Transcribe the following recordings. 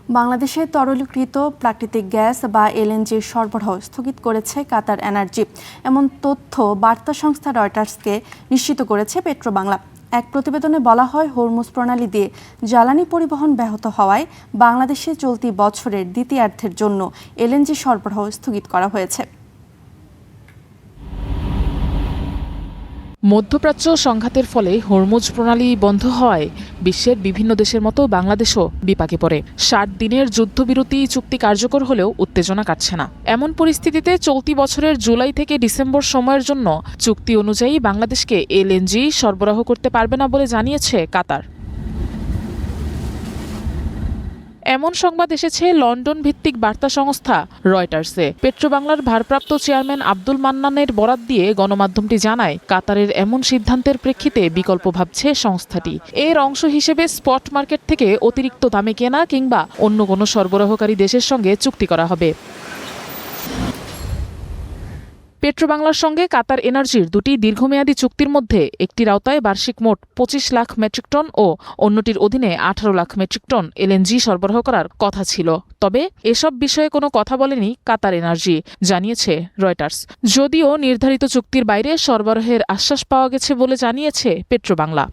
বাংলাদেশে তরলীকৃত প্রাকৃতিক গ্যাস বা এলএনজির সরবরাহ স্থগিত করেছে কাতার এনার্জি। এমন তথ্য বার্তা সংস্থা রয়টার্সকে নিশ্চিত করেছে পেট্রোবাংলা। এক প্রতিবেদনে বলা হয়, হরমুজ প্রণালী দিয়ে জ্বালানি পরিবহন ব্যাহত হওয়ায় বাংলাদেশে চলতি বছরের দ্বিতীয়ার্ধের জন্য এলএনজি সরবরাহ স্থগিত করা হয়েছে। মধ্যপ্রাচ্য সংঘাতের ফলে হরমুজ প্রণালী বন্ধ হওয়ায় বিশ্বের বিভিন্ন দেশের মতো বাংলাদেশও বিপাকে পড়ে। ৬০ দিনের যুদ্ধবিরতি চুক্তি কার্যকর হলেও উত্তেজনা কাটছে না। এমন পরিস্থিতিতে চলতি বছরের জুলাই থেকে ডিসেম্বর সময়ের জন্য চুক্তি অনুযায়ী বাংলাদেশকে এলএনজি সরবরাহ করতে পারবে না বলে জানিয়েছে কাতার। এমন সংবাদ এসেছে লন্ডন ভিত্তিক বার্তা সংস্থা রয়টার্সে। পেট্রোবাংলার ভারপ্রাপ্ত চেয়ারম্যান আব্দুল মান্নানের বরাত দিয়ে গণমাধ্যমটি জানায়, কাতারের এমন সিদ্ধান্তের প্রেক্ষিতে বিকল্প ভাবছে সংস্থাটি। এর অংশ হিসেবে স্পট মার্কেট থেকে অতিরিক্ত দামে কেনা কিংবা অন্য কোনো সরবরাহকারী দেশের সঙ্গে চুক্তি করা হবে। পেট্রোবাংলার সঙ্গে কাতার এনার্জির দুটি দীর্ঘমেয়াদী চুক্তির মধ্যে একটির আওতায় বার্ষিক মোট ২৫ লাখ মেট্রিক টন ও অন্যটির অধীনে ১৮ লাখ মেট্রিক টন এলএনজি সরবরাহ করার কথা ছিল। তবে এসব বিষয়ে কোনো কথা বলেনি কাতার এনার্জি, জানিয়েছে রয়টার্স। যদিও নির্ধারিত চুক্তির বাইরে সরবরাহের আশ্বাস পাওয়া গেছে বলে জানিয়েছে পেট্রোবাংলা।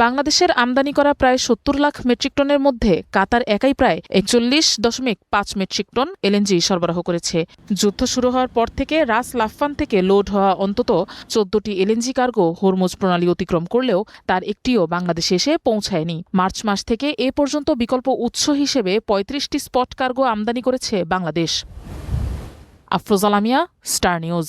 বাংলাদেশের আমদানি করা প্রায় ৭০ লাখ মেট্রিক টনের মধ্যে কাতার একাই প্রায় ৪১.৫ মেট্রিক টন এলএনজি সরবরাহ করেছে। যুদ্ধ শুরু হওয়ার পর থেকে রাস লাফান থেকে লোড হওয়া অন্তত ১৪টি এলএনজি কার্গো হরমুজ প্রণালী অতিক্রম করলেও তার একটিও বাংলাদেশে এসে পৌঁছায়নি। মার্চ মাস থেকে এ পর্যন্ত বিকল্প উৎস হিসেবে ৩৫টি স্পট কার্গো আমদানি করেছে বাংলাদেশ। Afroza Lamia, Star news.